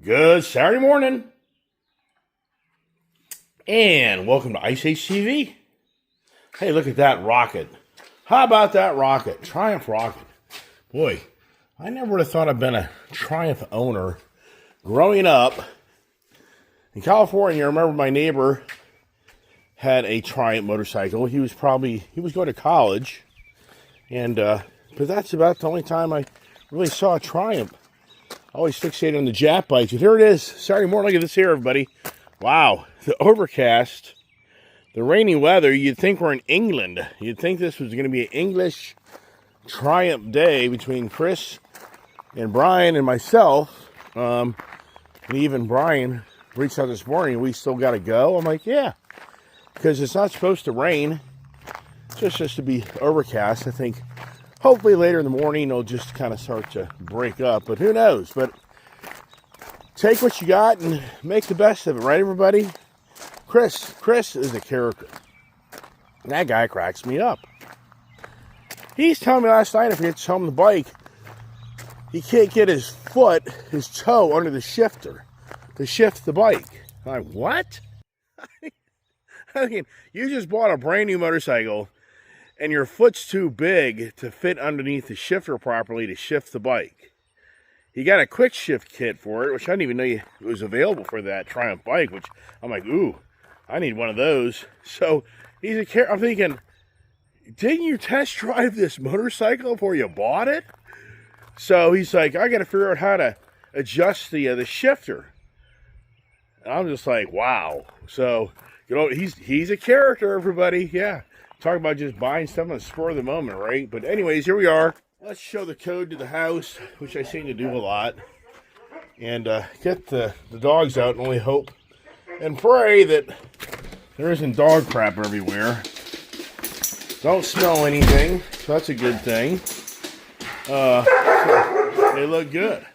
Good Saturday morning, and welcome to Ice Age TV. Hey, look at that rocket. How about that rocket? Triumph rocket. Boy, I never would have thought I'd been a Triumph owner. Growing up in California, I remember my neighbor had a Triumph motorcycle. He was going to college, and but that's about the only time I really saw a Triumph. Always fixated on the Jap bikes. And here it is, Saturday morning. Look at this here, everybody. Wow, the overcast, the rainy weather. You'd think we're in England. You'd think this was going to be an English Triumph day between Chris and Brian and myself. And even Brian reached out this morning. We still got to go. I'm like, yeah, because it's not supposed to rain. It's just to be overcast. I think hopefully later in the morning it'll just kind of start to break up, but who knows? But take what you got and make the best of it, right, everybody? Chris is a character. That guy cracks me up. He's telling me last night if he gets home on the bike, he can't get his toe under the shifter to shift the bike. I'm like, what? I mean, you just bought a brand new motorcycle and your foot's too big to fit underneath the shifter properly to shift the bike. You got a quick shift kit for it, which I didn't even know it was available for that Triumph bike, which I'm like, ooh, I need one of those. So I'm thinking, didn't you test drive this motorcycle before you bought it? So he's like, I got to figure out how to adjust the shifter. And I'm just like, wow. So, he's a character, everybody. Yeah. Talk about just buying stuff on the spur of the moment, right? But anyways, here we are. Let's show the code to the house, which I seem to do a lot. And get the dogs out and only hope and pray that there isn't dog crap everywhere. Don't smell anything, so that's a good thing. So they look good.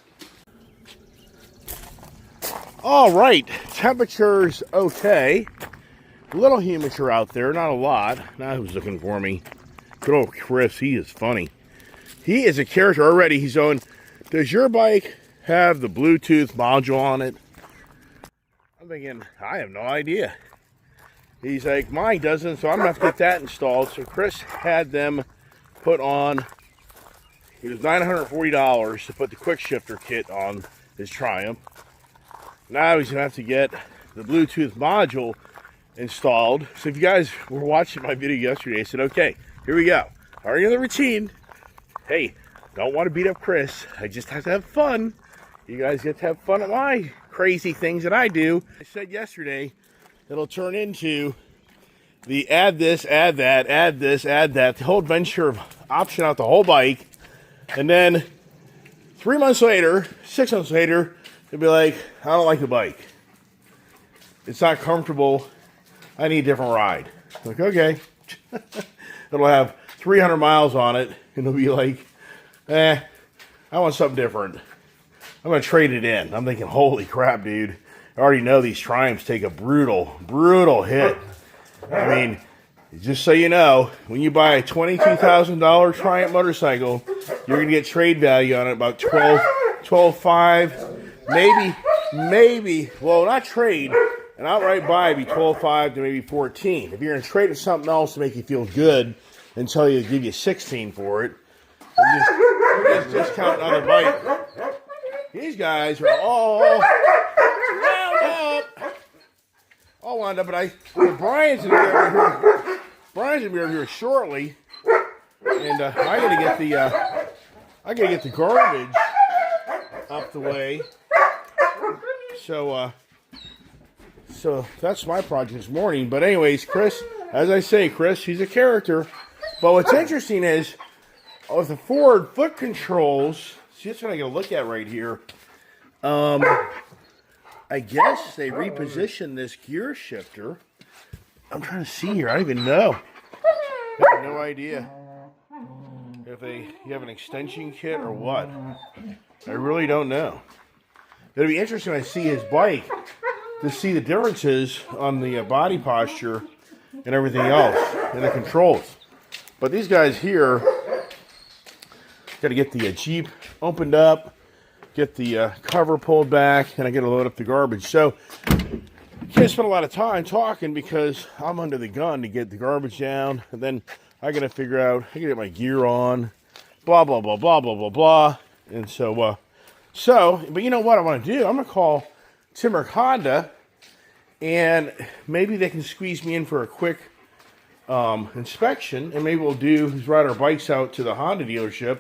All right, temperature's okay. A little humidity out there, not a lot. Now who's looking for me? Good old Chris, he is funny. He is a character already. He's going, does your bike have the Bluetooth module on it? I'm thinking, I have no idea. He's like, mine doesn't, so I'm going to have to get that installed. So Chris had them put on, it was $940 to put the quick shifter kit on his Triumph. Now he's going to have to get the Bluetooth module installed. So if you guys were watching my video yesterday, I said, okay, here we go. Already in the routine. Hey, don't want to beat up Chris. I just have to have fun. You guys get to have fun at my crazy things that I do. I said yesterday, it'll turn into the add this, add that, add this, add that, the whole adventure of option out the whole bike. And then 3 months later, 6 months later, it'll be like, I don't like the bike. It's not comfortable. I need a different ride. Like, okay. It'll have 300 miles on it, and it'll be like, I want something different. I'm going to trade it in. I'm thinking, holy crap, dude. I already know these Triumphs take a brutal, brutal hit. I mean, just so you know, when you buy a $22,000 Triumph motorcycle, you're going to get trade value on it about $12,500, maybe, well, not trade. An outright buy would be $12,500 to maybe $14,000. If you're going to trade it something else to make you feel good and tell you to give you $16,000 for it, just discount another bike. These guys are all wound up. But Brian's going to be over here shortly, and I got to get the garbage up the way. So that's my project this morning. But anyways, Chris, as I say, he's a character. But what's interesting is, with the forward foot controls, see, that's what I got to look at right here. I guess they repositioned this gear shifter. I'm trying to see here. I don't even know. I have no idea if you have an extension kit or what. I really don't know. It'll be interesting when I see his bike to see the differences on the body posture and everything else and the controls. But these guys here got to get the Jeep opened up, get the cover pulled back, and I get to load up the garbage. So can't spend a lot of time talking because I'm under the gun to get the garbage down, and then I got to figure out, I got to get my gear on, blah, blah, blah, blah, blah, blah, blah. And so, but you know what I want to do? I'm going to call Timmer Honda, and maybe they can squeeze me in for a quick inspection, and maybe we'll do is ride our bikes out to the Honda dealership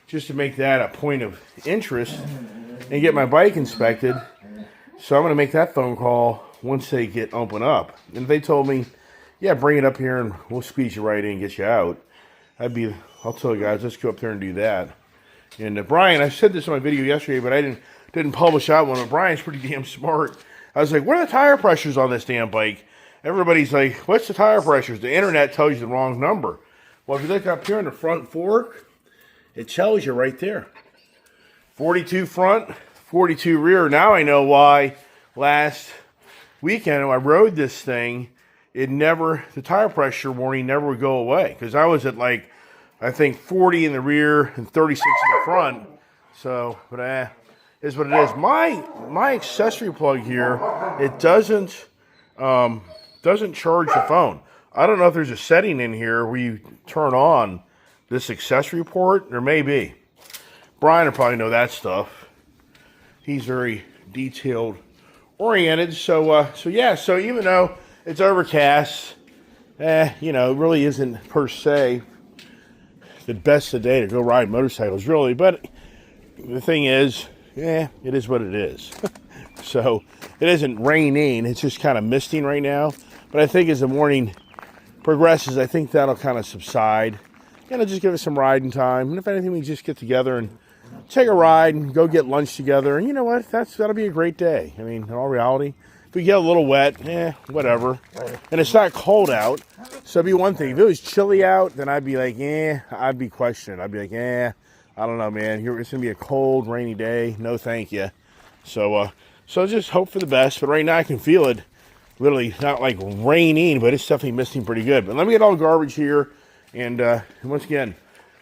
just to make that a point of interest and get my bike inspected. So I'm going to make that phone call once they get open up. And they told me, yeah, bring it up here and we'll squeeze you right in and get you out. I'll tell you guys, let's go up there and do that. And Brian, I said this in my video yesterday, but I didn't publish that one. But Brian's pretty damn smart. I was like, what are the tire pressures on this damn bike? Everybody's like, what's the tire pressures? The internet tells you the wrong number. Well, if you look up here in the front fork, it tells you right there. 42 front, 42 rear. Now I know why last weekend when I rode this thing, the tire pressure warning never would go away. Because I was at like, I think 40 in the rear and 36 in the front. So, but is what it is. My accessory plug here, it doesn't charge the phone. I don't know if there's a setting in here where you turn on this accessory port. There may be. Brian will probably know that stuff. He's very detailed oriented. So yeah. So even though it's overcast, it really isn't per se the best of the day to go ride motorcycles, really. But the thing is, it is what it is. So it isn't raining. It's just kind of misting right now. But I think as the morning progresses, I think that'll kind of subside. And it'll just give us some riding time. And if anything, we just get together and take a ride and go get lunch together. And you know what? That'll be a great day. I mean, in all reality, if we get a little wet, whatever. And it's not cold out. So it'd be one thing. If it was chilly out, then I'd be like, I'd be questioning. I'd be like, I don't know, man. It's going to be a cold, rainy day. No, thank you. So just hope for the best. But right now I can feel it. Literally not like raining, but it's definitely misting pretty good. But let me get all the garbage here. And once again,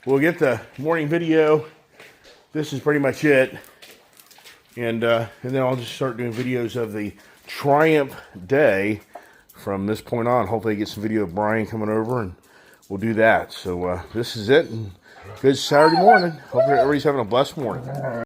we'll get the morning video. This is pretty much it. And then I'll just start doing videos of the Triumph day from this point on. Hopefully I get some video of Brian coming over and we'll do that. So this is it. And good Saturday morning. Hope everybody's having a blessed morning.